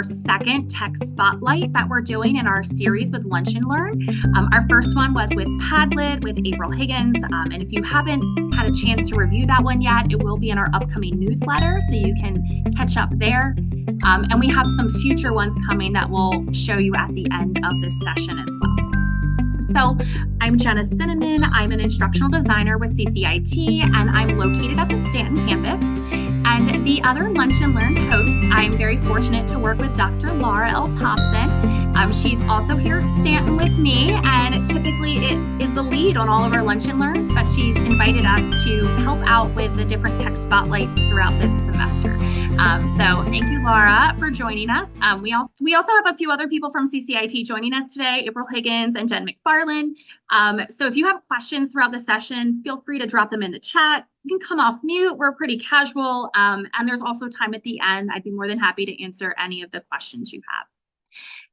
our second tech spotlight that we're doing in our series with Lunch and Learn. Our first one was with Padlet with April Higgins. And if you haven't had a chance to review that one yet, it will be in our upcoming newsletter, so you can catch up there. And we have some future ones coming that we'll show you at the end of this session as well. So I'm Jenna Cinnamon. I'm an instructional designer with CCIT, and I'm located at the Stanton campus. And the other Lunch and Learn host, I'm very fortunate to work with Dr. Laura L. Thompson. She's also here at Stanton with me, and typically it is the lead on all of our Lunch and Learns, but she's invited us to help out with the different tech spotlights throughout this semester. So thank you, Laura, for joining us. We also have a few other people from CCIT joining us today, April Higgins and Jen McFarland. So if you have questions throughout the session, feel free to drop them in the chat. You can come off mute. We're pretty casual. And there's also time at the end. I'd be more than happy to answer any of the questions you have.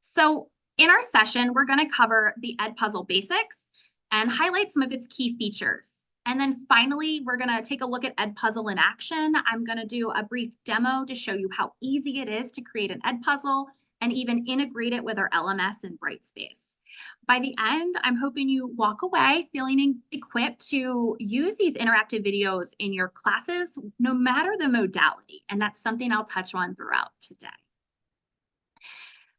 So in our session, we're going to cover the Edpuzzle basics and highlight some of its key features. And then finally, we're going to take a look at Edpuzzle in action. I'm going to do a brief demo to show you how easy it is to create an Edpuzzle and even integrate it with our LMS and Brightspace. By the end, I'm hoping you walk away feeling equipped to use these interactive videos in your classes, no matter the modality. And that's something I'll touch on throughout today.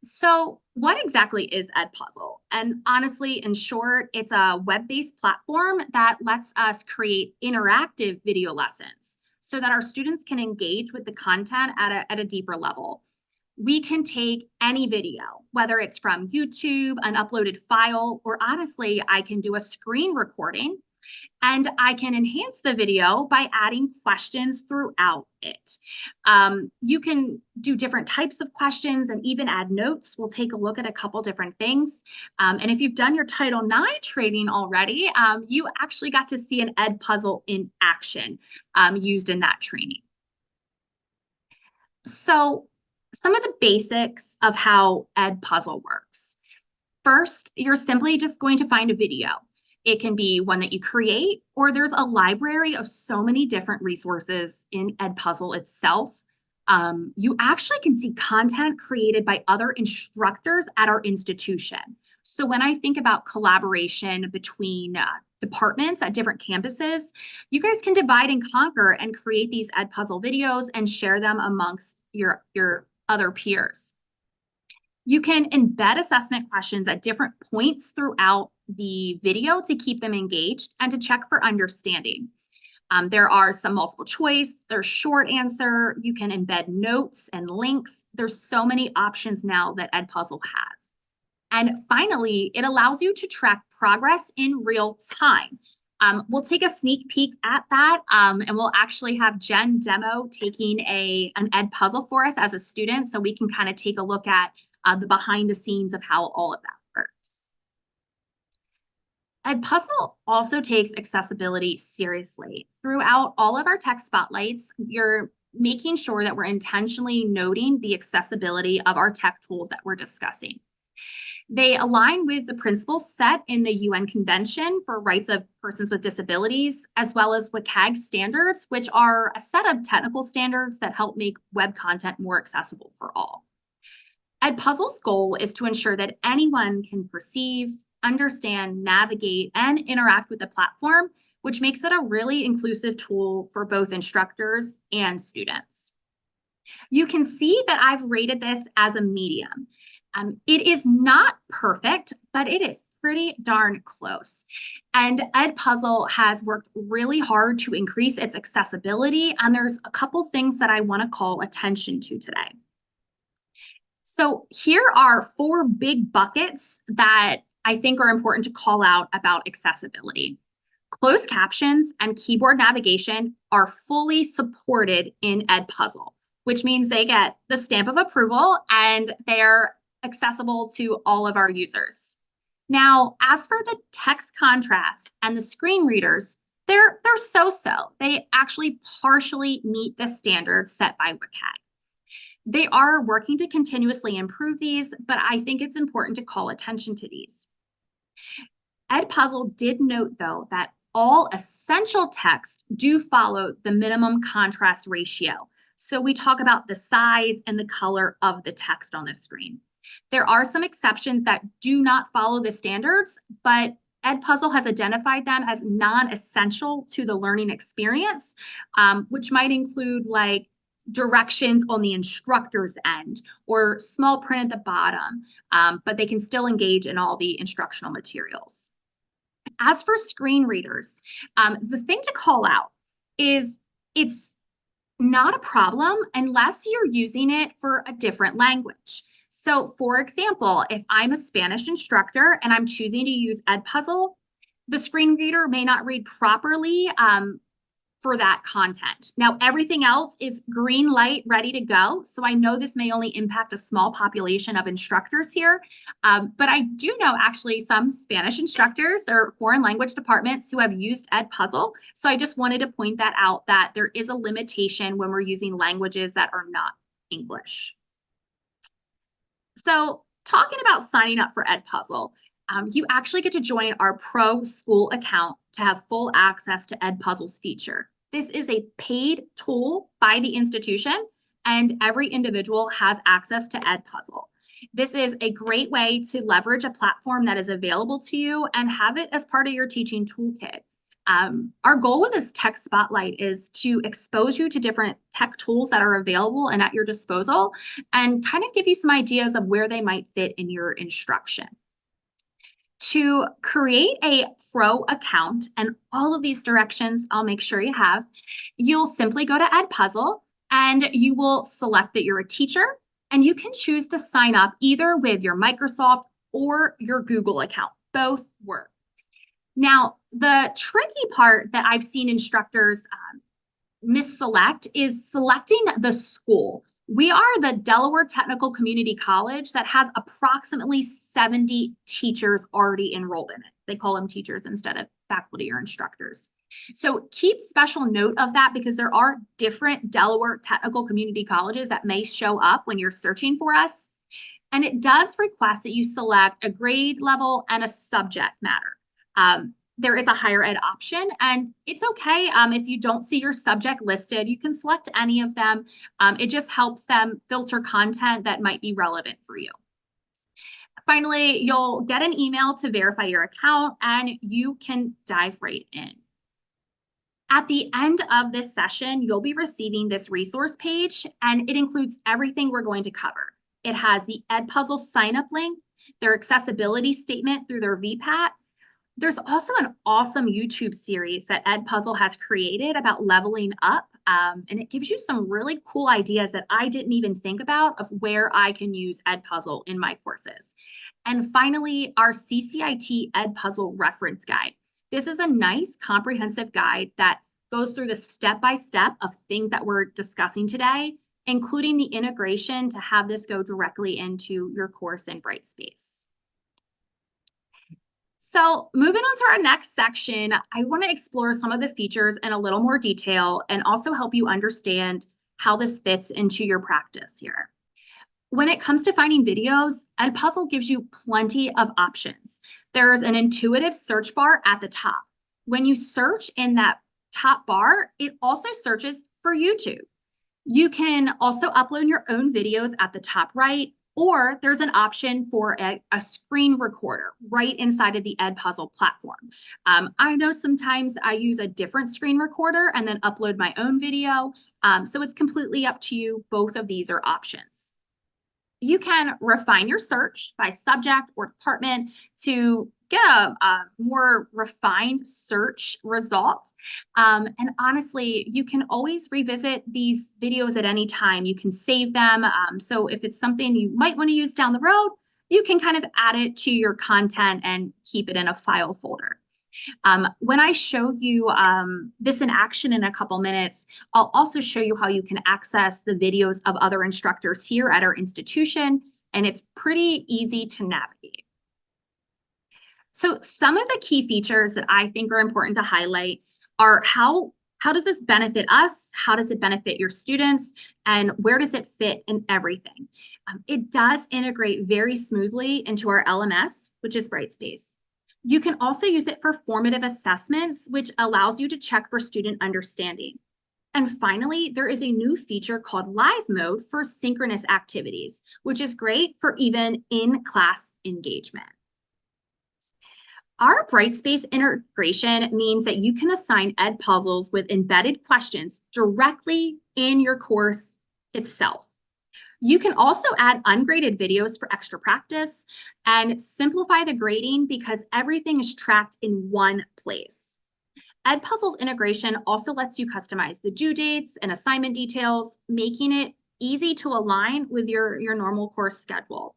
So what exactly is Edpuzzle? And honestly, in short, it's a web-based platform that lets us create interactive video lessons so that our students can engage with the content at a deeper level. We can take any video, whether it's from YouTube, an uploaded file, or honestly, I can do a screen recording, and I can enhance the video by adding questions throughout it. You can do different types of questions and even add notes. We'll take a look at a couple different things. And if you've done your Title IX training already, you actually got to see an Edpuzzle in action used in that training. So some of the basics of how Edpuzzle works. First, you're simply just going to find a video. It can be one that you create, or there's a library of so many different resources in Edpuzzle itself. You actually can see content created by other instructors at our institution. So when I think about collaboration between departments at different campuses, you guys can divide and conquer and create these Edpuzzle videos and share them amongst your other peers. You can embed assessment questions at different points throughout the video to keep them engaged and to check for understanding. There are some multiple choice, there's short answer, you can embed notes and links. There's so many options now that Edpuzzle has. And finally, it allows you to track progress in real time. We'll take a sneak peek at that, and we'll actually have Jen demo taking an Edpuzzle for us as a student, so we can kind of take a look at the behind the scenes of how all of that works. Edpuzzle also takes accessibility seriously. Throughout all of our tech spotlights, you're making sure that we're intentionally noting the accessibility of our tech tools that we're discussing. They align with the principles set in the UN Convention for Rights of Persons with Disabilities, as well as WCAG standards, which are a set of technical standards that help make web content more accessible for all. Edpuzzle's goal is to ensure that anyone can perceive, understand, navigate, and interact with the platform, which makes it a really inclusive tool for both instructors and students. You can see that I've rated this as a medium. It is not perfect, but it is pretty darn close. And Edpuzzle has worked really hard to increase its accessibility, and there's a couple things that I want to call attention to today. So here are 4 big buckets that I think are important to call out about accessibility. Closed captions and keyboard navigation are fully supported in Edpuzzle, which means they get the stamp of approval and they're accessible to all of our users. Now, as for the text contrast and the screen readers, they're so-so. They actually partially meet the standards set by WCAG. They are working to continuously improve these, but I think it's important to call attention to these. Edpuzzle did note, though, that all essential text do follow the minimum contrast ratio. So we talk about the size and the color of the text on the screen. There are some exceptions that do not follow the standards, but Edpuzzle has identified them as non-essential to the learning experience, which might include like directions on the instructor's end or small print at the bottom, but they can still engage in all the instructional materials. As for screen readers, the thing to call out is it's not a problem unless you're using it for a different language. So for example, if I'm a Spanish instructor and I'm choosing to use Edpuzzle, the screen reader may not read properly for that content. Now, everything else is green light, ready to go. So I know this may only impact a small population of instructors here, but I do know actually some Spanish instructors or foreign language departments who have used Edpuzzle. So I just wanted to point that out, that there is a limitation when we're using languages that are not English. So talking about signing up for Edpuzzle, you actually get to join our Pro School account to have full access to Edpuzzle's feature. This is a paid tool by the institution, and every individual has access to Edpuzzle. This is a great way to leverage a platform that is available to you and have it as part of your teaching toolkit. Our goal with this tech spotlight is to expose you to different tech tools that are available and at your disposal, and kind of give you some ideas of where they might fit in your instruction. To create a pro account, and all of these directions I'll make sure you have, you'll simply go to Edpuzzle and you will select that you're a teacher, and you can choose to sign up either with your Microsoft or your Google account. Both work. Now, the tricky part that I've seen instructors misselect is selecting the school. We are the Delaware Technical Community College that has approximately 70 teachers already enrolled in it. They call them teachers instead of faculty or instructors. So keep special note of that, because there are different Delaware Technical Community Colleges that may show up when you're searching for us. And it does request that you select a grade level and a subject matter. There is a higher ed option, and it's okay if you don't see your subject listed. You can select any of them. It just helps them filter content that might be relevant for you. Finally, you'll get an email to verify your account, and you can dive right in. At the end of this session, you'll be receiving this resource page, and it includes everything we're going to cover. It has the Edpuzzle sign-up link, their accessibility statement through their VPAT. There's also an awesome YouTube series that Edpuzzle has created about leveling up, and it gives you some really cool ideas that I didn't even think about of where I can use Edpuzzle in my courses. And finally, our CCIT Edpuzzle reference guide. This is a nice comprehensive guide that goes through the step-by-step of things that we're discussing today, including the integration to have this go directly into your course in Brightspace. So moving on to our next section, I want to explore some of the features in a little more detail and also help you understand how this fits into your practice here. When it comes to finding videos, Edpuzzle gives you plenty of options. There's an intuitive search bar at the top. When you search in that top bar, it also searches for YouTube. You can also upload your own videos at the top right, or there's an option for a screen recorder right inside of the Edpuzzle platform. I know sometimes I use a different screen recorder and then upload my own video, so it's completely up to you. Both of these are options. You can refine your search by subject or department to get a more refined search results. And honestly, you can always revisit these videos at any time. You can save them. So if it's something you might want to use down the road, you can kind of add it to your content and keep it in a file folder. When I show you this in action in a couple minutes, I'll also show you how you can access the videos of other instructors here at our institution, and it's pretty easy to navigate. So some of the key features that I think are important to highlight are how does this benefit us? How does it benefit your students? And where does it fit in everything? It does integrate very smoothly into our LMS, which is Brightspace. You can also use it for formative assessments, which allows you to check for student understanding. And finally, there is a new feature called live mode for synchronous activities, which is great for even in-class engagement. Our Brightspace integration means that you can assign Edpuzzles with embedded questions directly in your course itself. You can also add ungraded videos for extra practice and simplify the grading because everything is tracked in one place. Edpuzzle's integration also lets you customize the due dates and assignment details, making it easy to align with your normal course schedule.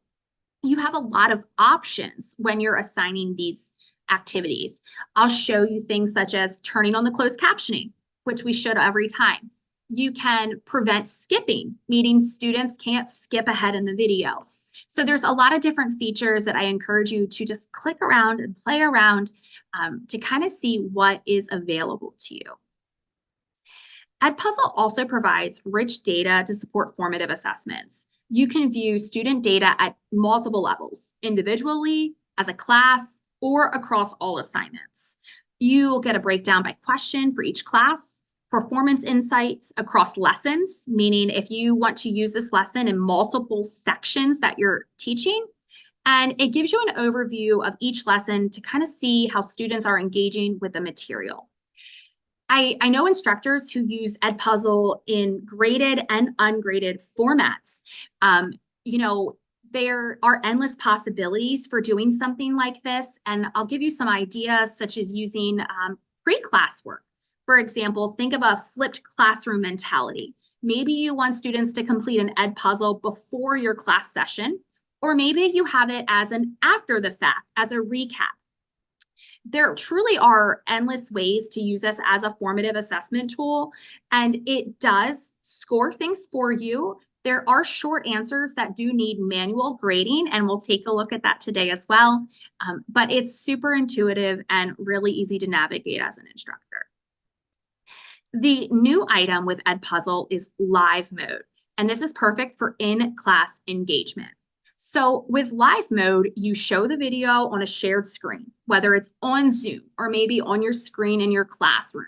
You have a lot of options when you're assigning these activities. I'll show you things such as turning on the closed captioning, which we should every time. You can prevent skipping, meaning students can't skip ahead in the video. So there's a lot of different features that I encourage you to just click around and play around to kind of see what is available to you. Edpuzzle also provides rich data to support formative assessments. You can view student data at multiple levels, individually, as a class, or across all assignments. You'll get a breakdown by question for each class, performance insights across lessons, meaning if you want to use this lesson in multiple sections that you're teaching, and it gives you an overview of each lesson to kind of see how students are engaging with the material. I know instructors who use Edpuzzle in graded and ungraded formats. There are endless possibilities for doing something like this, and I'll give you some ideas such as using pre-class work. For example, think of a flipped classroom mentality. Maybe you want students to complete an Edpuzzle before your class session, or maybe you have it as an after the fact, as a recap. There truly are endless ways to use this as a formative assessment tool, and it does score things for you. There are short answers that do need manual grading, and we'll take a look at that today as well. But it's super intuitive and really easy to navigate as an instructor. The new item with Edpuzzle is live mode, and this is perfect for in-class engagement. So with live mode, you show the video on a shared screen, whether it's on Zoom or maybe on your screen in your classroom.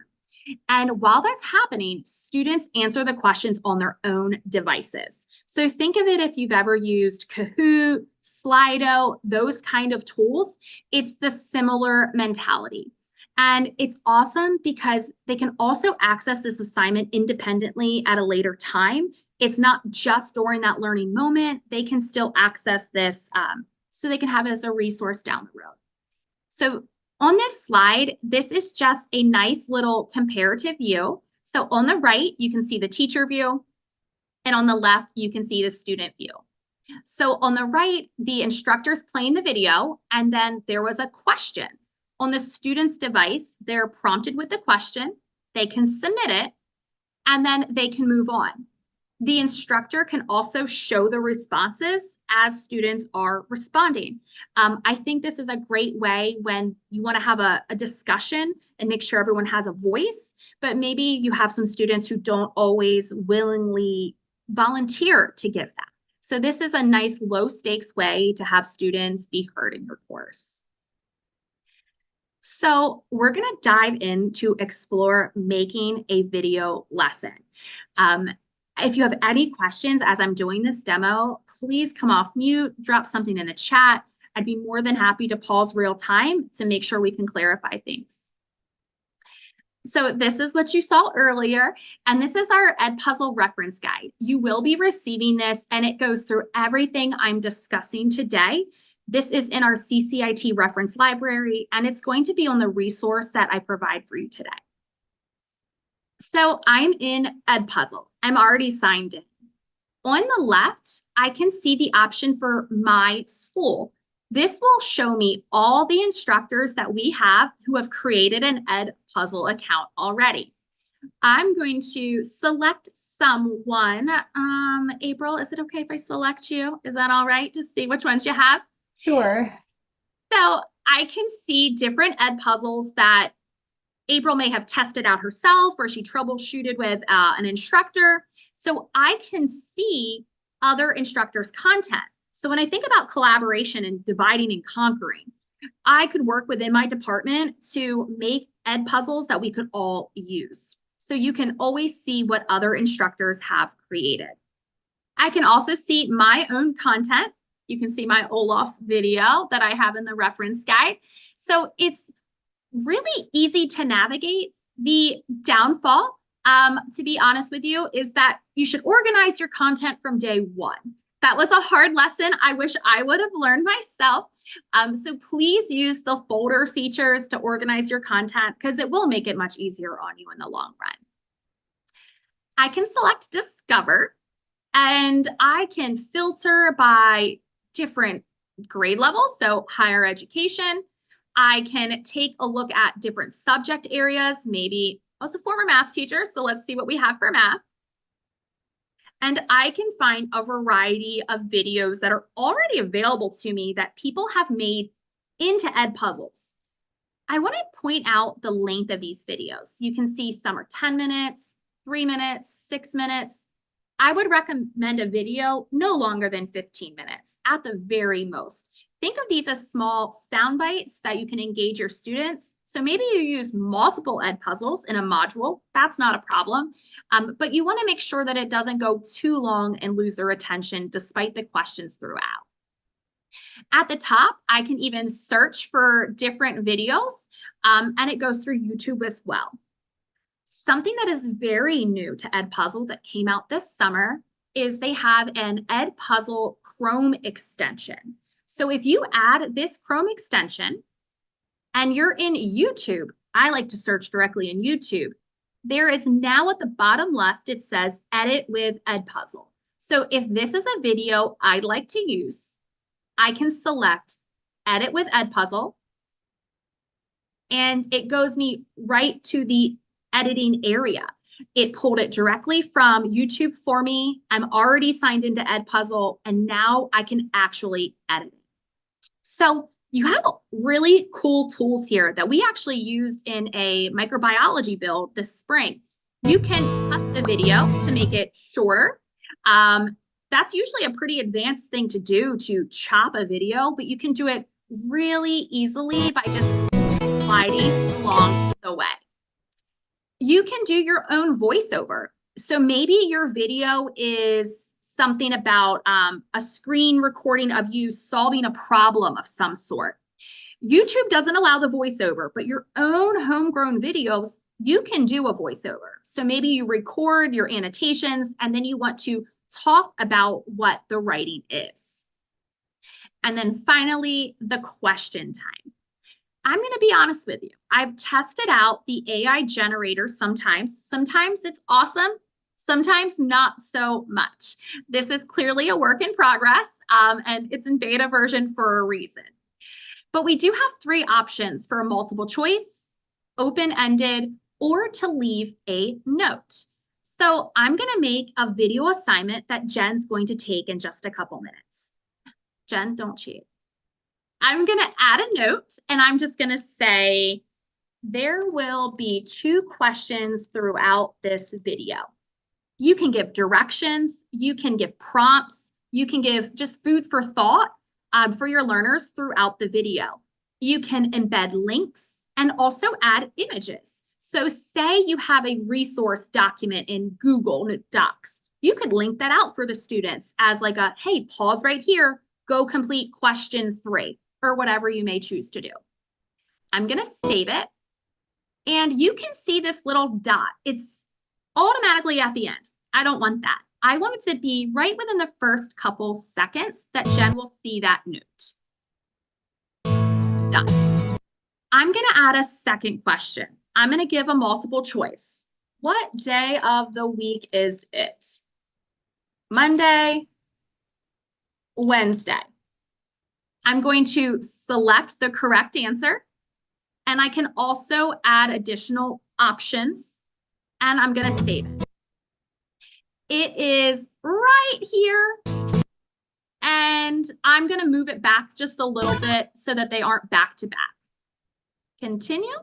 And while that's happening, students answer the questions on their own devices. So think of it if you've ever used Kahoot, Slido, those kind of tools, it's the similar mentality. And it's awesome because they can also access this assignment independently at a later time. It's not just during that learning moment. They can still access this so they can have it as a resource down the road. So on this slide, this is just a nice little comparative view. So on the right, you can see the teacher view, and on the left, you can see the student view. So on the right, the instructor's playing the video, and then there was a question. On the student's device, they're prompted with the question, they can submit it, and then they can move on. The instructor can also show the responses as students are responding. I think this is a great way when you want to have a discussion and make sure everyone has a voice, but maybe you have some students who don't always willingly volunteer to give that. So this is a nice low stakes way to have students be heard in your course. So we're going to dive in to explore making a video lesson. If you have any questions as I'm doing this demo, please come off mute, drop something in the chat. I'd be more than happy to pause real time to make sure we can clarify things. So this is what you saw earlier, and this is our Edpuzzle reference guide. You will be receiving this, and it goes through everything I'm discussing today. This is in our CCIT reference library, and it's going to be on the resource that I provide for you today. So I'm in Edpuzzle. I'm already signed in. On the left, I can see the option for My School. This will show me all the instructors that we have who have created an Edpuzzle account already. I'm going to select someone. April, is it okay if I select you? Is that all right to see which ones you have? Sure. So I can see different Edpuzzles that April may have tested out herself or she troubleshooted with an instructor. So I can see other instructors' content. So when I think about collaboration and dividing and conquering, I could work within my department to make Edpuzzles that we could all use. so you can always see what other instructors have created. I can also see my own content. You can see my Olaf video that I have in the reference guide. So it's really easy to navigate. The downfall, to be honest with you, is that you should organize your content from day one. That was a hard lesson I wish I would have learned myself. So please use the folder features to organize your content because it will make it much easier on you in the long run. I can select Discover, and I can filter by different grade levels, so higher education. I can take a look at different subject areas. Maybe I was a former math teacher, so let's see what we have for math. And I can find a variety of videos that are already available to me that people have made into Edpuzzles. I want to point out the length of these videos. You can see some are 10 minutes, 3 minutes, 6 minutes. I would recommend a video no longer than 15 minutes at the very most. Think of these as small sound bites that you can engage your students. So maybe you use multiple Edpuzzles in a module. That's not a problem. But you want to make sure that it doesn't go too long and lose their attention despite the questions throughout. At the top, I can even search for different videos, and it goes through YouTube as well. Something that is very new to Edpuzzle that came out this summer is they have an Edpuzzle Chrome extension. So if you add this Chrome extension and you're in YouTube, I like to search directly in YouTube, there is now at the bottom left, it says Edit with Edpuzzle. So if this is a video I'd like to use, I can select Edit with Edpuzzle, and it goes me right to the editing area. It pulled it directly from YouTube for me. I'm already signed into Edpuzzle, and now I can actually edit it. So you have really cool tools here that we actually used in a microbiology build this spring. You can cut the video to make it shorter. That's usually a pretty advanced thing to do, to chop a video, but you can do it really easily by just sliding along the way. You can do your own voiceover. So maybe your video is something about a screen recording of you solving a problem of some sort. YouTube doesn't allow the voiceover, but your own homegrown videos, you can do a voiceover. So maybe you record your annotations and then you want to talk about what the writing is. And then finally, the question time. I'm going to be honest with you. I've tested out the AI generator sometimes. Sometimes it's awesome, sometimes not so much. This is clearly a work in progress, and it's in beta version for a reason. But we do have 3 options for a multiple choice, open-ended, or to leave a note. So I'm going to make a video assignment that Jen's going to take in just a couple minutes. Jen, don't cheat. I'm going to add a note, and I'm just going to say, there will be 2 questions throughout this video. You can give directions, you can give prompts, you can give just food for thought for your learners throughout the video. You can embed links and also add images. So say you have a resource document in Google Docs. You could link that out for the students as like a, hey, pause right here, go complete question 3, or whatever you may choose to do. I'm going to save it. And you can see this little dot. It's automatically at the end. I don't want that. I want it to be right within the first couple seconds that Jen will see that note. Done. I'm going to add a second question. I'm going to give a multiple choice. What day of the week is it? Monday, Wednesday. I'm going to select the correct answer, and I can also add additional options, and I'm going to save it. It is right here, and I'm going to move it back just a little bit so that they aren't back to back. Continue.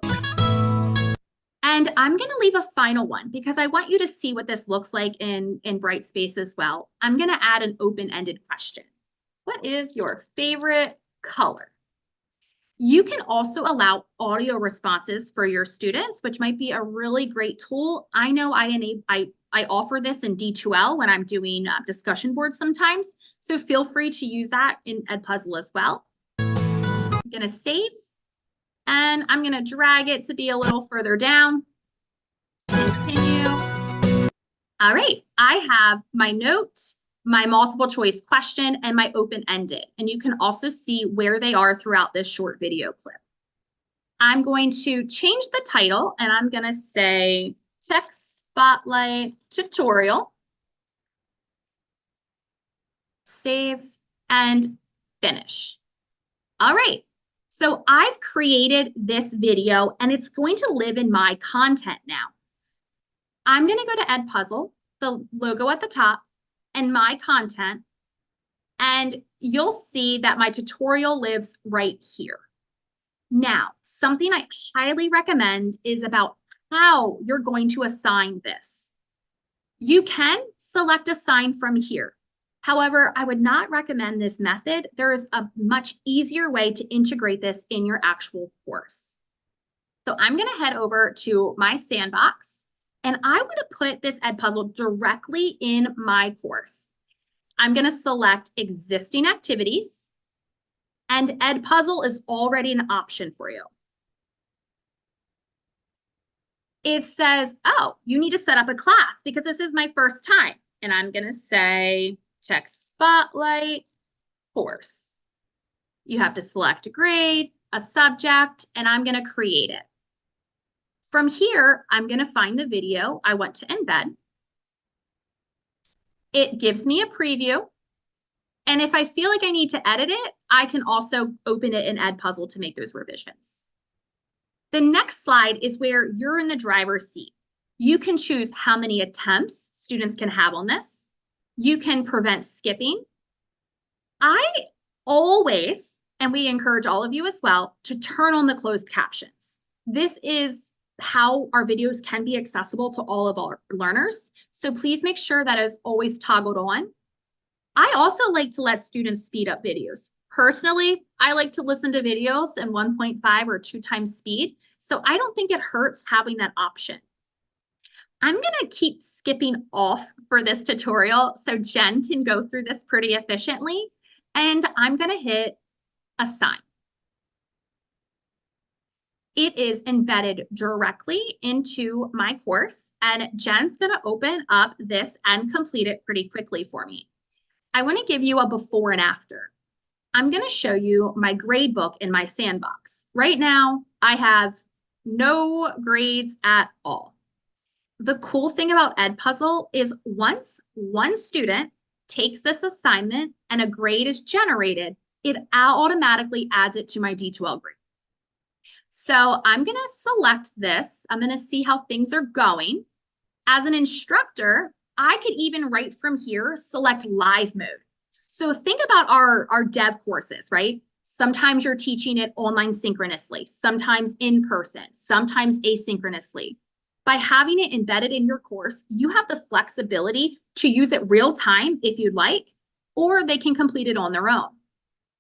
And I'm going to leave a final one because I want you to see what this looks like in Brightspace as well. I'm going to add an open-ended question. What is your favorite color? You can also allow audio responses for your students, which might be a really great tool. I know I offer this in D2L when I'm doing discussion boards sometimes. So feel free to use that in Edpuzzle as well. I'm going to save and I'm going to drag it to be a little further down. Continue. All right, I have my note, my multiple choice question, and my open-ended. And you can also see where they are throughout this short video clip. I'm going to change the title and I'm going to say Tech Spotlight Tutorial. Save and finish. All right, so I've created this video and it's going to live in my content now. I'm going to go to Edpuzzle, the logo at the top, and my content, and you'll see that my tutorial lives right here. Now, something I highly recommend is about how you're going to assign this. You can select assign from here. However, I would not recommend this method. There is a much easier way to integrate this in your actual course. So I'm going to head over to my sandbox, and I want to put this Edpuzzle directly in my course. I'm going to select existing activities, and Edpuzzle is already an option for you. It says, oh, you need to set up a class because this is my first time. And I'm going to say Tech Spotlight course. You have to select a grade, a subject, and I'm going to create it. From here, I'm going to find the video I want to embed. It gives me a preview. And if I feel like I need to edit it, I can also open it in Edpuzzle to make those revisions. The next slide is where you're in the driver's seat. You can choose how many attempts students can have on this. You can prevent skipping. I always, and we encourage all of you as well, to turn on the closed captions. This is how our videos can be accessible to all of our learners. So please make sure that is always toggled on. I also like to let students speed up videos. Personally, I like to listen to videos in 1.5 or 2 times speed, so I don't think it hurts having that option. I'm going to keep skipping off for this tutorial so Jen can go through this pretty efficiently, and I'm going to hit assign. It is embedded directly into my course, and Jen's going to open up this and complete it pretty quickly for me. I want to give you a before and after. I'm going to show you my grade book in my sandbox. Right now, I have no grades at all. The cool thing about Edpuzzle is once one student takes this assignment and a grade is generated, it automatically adds it to my D2L grade. So I'm going to select this. I'm going to see how things are going. As an instructor, I could even right from here select live mode. So think about our dev courses, right? Sometimes you're teaching it online synchronously, sometimes in person, sometimes asynchronously. By having it embedded in your course, you have the flexibility to use it real time if you'd like, or they can complete it on their own.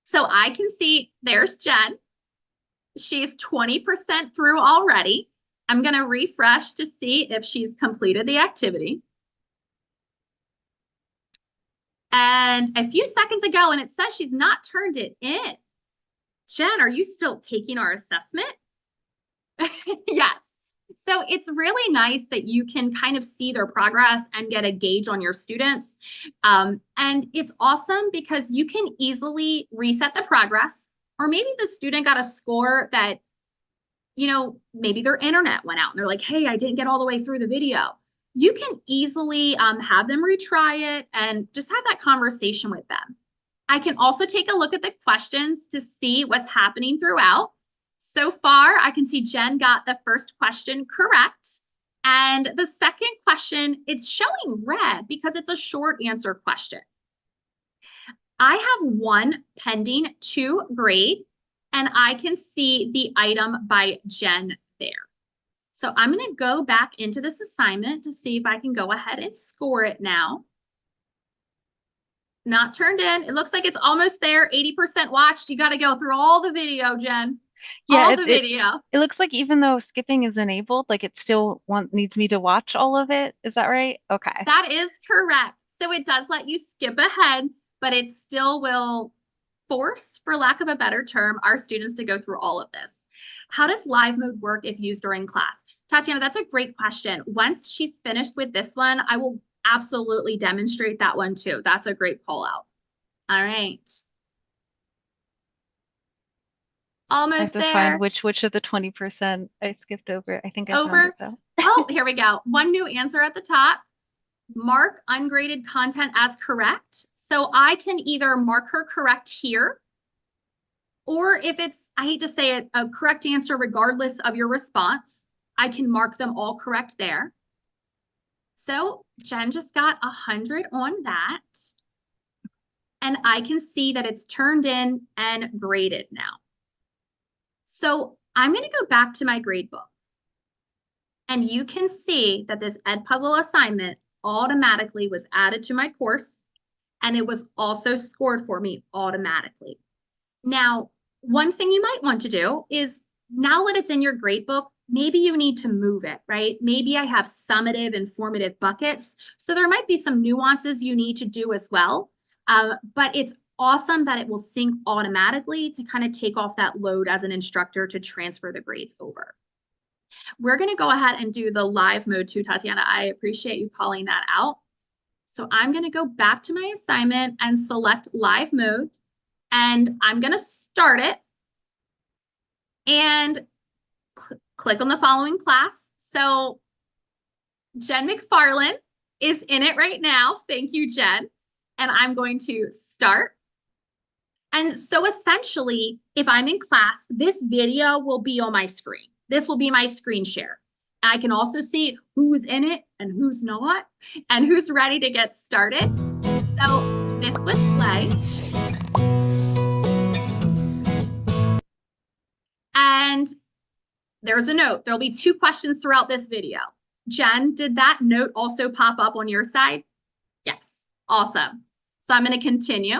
So I can see there's Jen. She's 20% through already. I'm going to refresh to see if she's completed the activity. And a few seconds ago, and it says she's not turned it in. Jen, are you still taking our assessment? Yes. So it's really nice that you can kind of see their progress and get a gauge on your students. And it's awesome because you can easily reset the progress, or maybe the student got a score that, you know, maybe their internet went out and they're like, hey, I didn't get all the way through the video. You can easily have them retry it and just have that conversation with them. I can also take a look at the questions to see what's happening throughout. So far, I can see Jen got the first question correct. And the second question, it's showing red because it's a short answer question. I have one pending to grade, and I can see the item by Jen there. So I'm going to go back into this assignment to see if I can go ahead and score it now. Not turned in. It looks like it's almost there. 80% watched. You got to go through all the video, Jen. Yeah, all the video. it looks like even though skipping is enabled, like it still needs me to watch all of it. Is that right? Okay. That is correct. So it does let you skip ahead, but it still will force, for lack of a better term, our students to go through all of this. How does live mode work if used during class? Tatiana, that's a great question. Once she's finished with this one, I will absolutely demonstrate that one too. That's a great call out. All right. I have Almost to find there. which of the 20% I skipped over. I think I found it Over. though. Oh, here we go. One new answer at the top. Mark ungraded content as correct. So I can either mark her correct here, or if it's, I hate to say it, a correct answer regardless of your response, I can mark them all correct there. So Jen just got 100 on that. And I can see that it's turned in and graded now. So I'm going to go back to my grade book. And you can see that this Edpuzzle assignment automatically was added to my course, and it was also scored for me automatically. Now, one thing you might want to do is, now that it's in your grade book, maybe you need to move it, right? Maybe I have summative and formative buckets. So there might be some nuances you need to do as well. But it's awesome that it will sync automatically to kind of take off that load as an instructor to transfer the grades over. We're going to go ahead and do the live mode too, Tatiana. I appreciate you calling that out. So I'm going to go back to my assignment and select live mode, and I'm going to start it and click on the following class. So Jen McFarland is in it right now. Thank you, Jen. And I'm going to start. And so essentially, if I'm in class, this video will be on my screen. This will be my screen share. I can also see who's in it and who's not, and who's ready to get started. So this would play. And there's a note. There'll be 2 questions throughout this video. Jen, did that note also pop up on your side? Yes. Awesome. So I'm going to continue.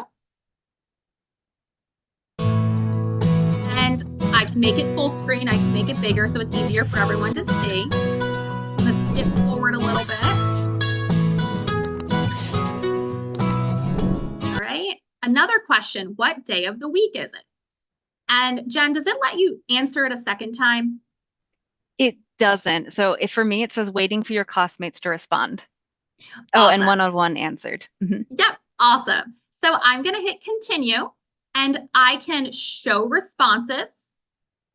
And I can make it full screen. I can make it bigger so it's easier for everyone to see. I'm going to skip forward a little bit. All right. Another question. What day of the week is it? And Jen, does it let you answer it a second time? It doesn't. So if for me, it says waiting for your classmates to respond. Oh, and Awesome. one-on-one answered. Yep. Awesome. So I'm going to hit continue, and I can show responses,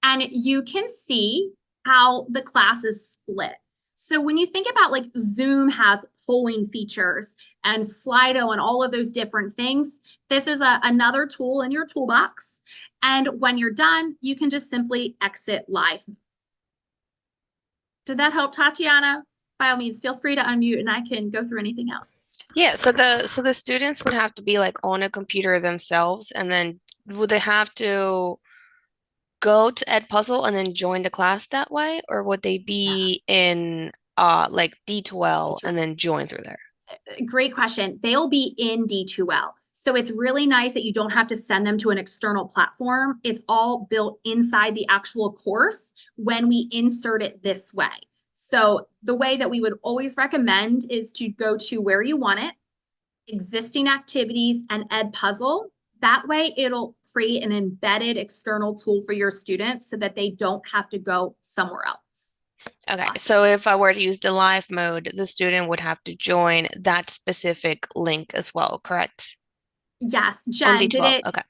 and you can see how the class is split. So when you think about, like, Zoom has polling features and Slido and all of those different things, this is another tool in your toolbox. And when you're done, you can just simply exit live. Did that help, Tatiana? By all means, feel free to unmute and I can go through anything else. Yeah, so the students would have to be like on a computer themselves, and then would they have to go to Edpuzzle and then join the class that way, or would they be in like D2L and then join through there? Great question. They'll be in D2L. So it's really nice that you don't have to send them to an external platform. It's all built inside the actual course when we insert it this way. So the way that we would always recommend is to go to where you want it, existing activities, and Edpuzzle. That way it'll create an embedded external tool for your students so that they don't have to go somewhere else. Okay, so if I were to use the live mode, the student would have to join that specific link as well, correct? Yes, On Jen, did D12. it? Okay.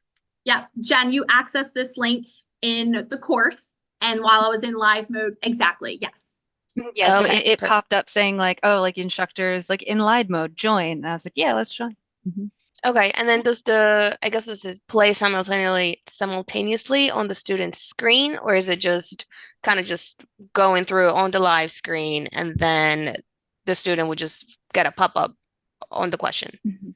Yeah, Jen, you accessed this link in the course, and while I was in live mode, exactly, yes. Yeah, so Okay, it perfect. popped up saying like, oh, like instructors, like in live mode, join. And I was like, yeah, let's join. Okay, and then does it play simultaneously on the student's screen, or is it just kind of just going through on the live screen and then the student would just get a pop-up on the question? Mhm.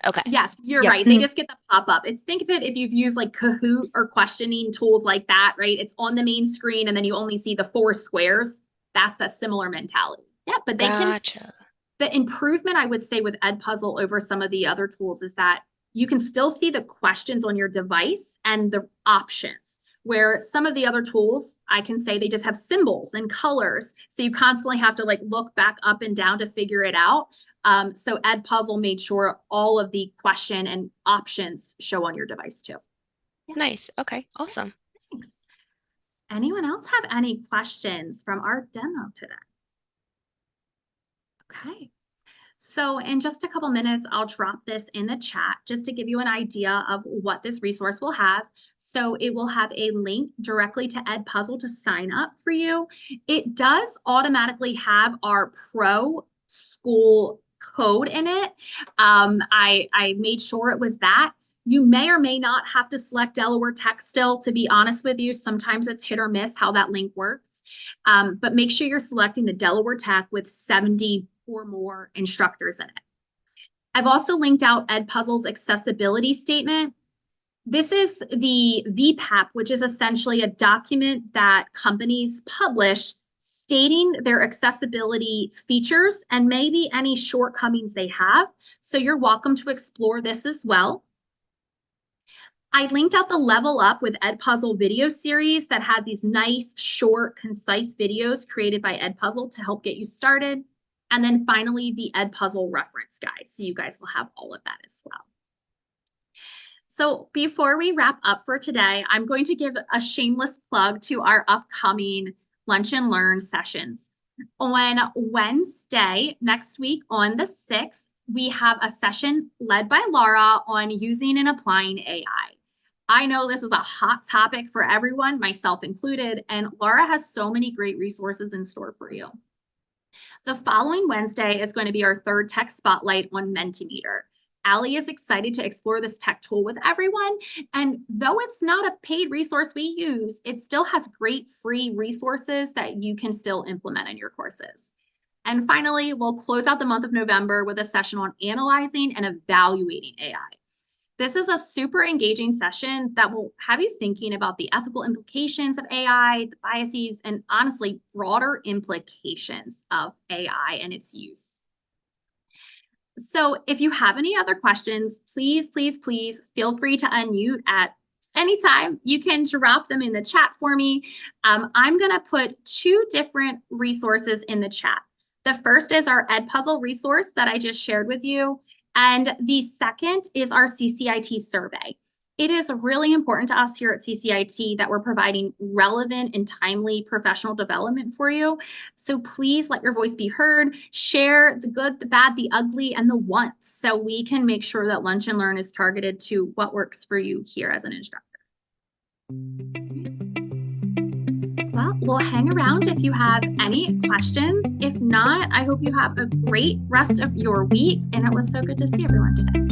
Okay. Yes, you're Yep. right. They just get the pop-up. It's, think of it if you've used like Kahoot or questioning tools like that, right? It's on the main screen and then you only see the 4 squares. That's a similar mentality. Yeah, but they can, Gotcha. the improvement I would say with Edpuzzle over some of the other tools is that you can still see the questions on your device and the options. where some of the other tools, I can say they just have symbols and colors. So you constantly have to like look back up and down to figure it out. So Edpuzzle made sure all of the question and options show on your device too. Yeah. Nice. Okay, awesome. Thanks. Anyone else have any questions from our demo today? Okay. So in just a couple minutes, I'll drop this in the chat just to give you an idea of what this resource will have. So it will have a link directly to Edpuzzle to sign up for you. It does automatically have our Pro School code in it. I made sure it was that. You may or may not have to select Delaware Tech still, to be honest with you. Sometimes it's hit or miss how that link works. But make sure you're selecting the Delaware Tech with 70 or more instructors in it. I've also linked out Edpuzzle's accessibility statement. This is the VPAP, which is essentially a document that companies publish stating their accessibility features and maybe any shortcomings they have. So you're welcome to explore this as well. I linked out the Level Up with Edpuzzle video series that had these nice, short, concise videos created by Edpuzzle to help get you started. And then finally, the Edpuzzle reference guide. So you guys will have all of that as well. So before we wrap up for today, I'm going to give a shameless plug to our upcoming Lunch and Learn sessions. On Wednesday, next week on the 6th, we have a session led by Laura on using and applying AI. I know this is a hot topic for everyone, myself included, and Laura has so many great resources in store for you. The following Wednesday is going to be our third tech spotlight on Mentimeter. Allie is excited to explore this tech tool with everyone. And though it's not a paid resource we use, it still has great free resources that you can still implement in your courses. And finally, we'll close out the month of November with a session on analyzing and evaluating AI. This is a super engaging session that will have you thinking about the ethical implications of AI, the biases, and honestly, broader implications of AI and its use. So if you have any other questions, please, please, please feel free to unmute at any time. You can drop them in the chat for me. I'm going to put 2 different resources in the chat. The first is our Edpuzzle resource that I just shared with you. And the second is our CCIT survey. It is really important to us here at CCIT that we're providing relevant and timely professional development for you. So please let your voice be heard, share the good, the bad, the ugly, and the wants, so we can make sure that Lunch and Learn is targeted to what works for you here as an instructor. Well, we'll hang around if you have any questions. If not, I hope you have a great rest of your week, and it was so good to see everyone today.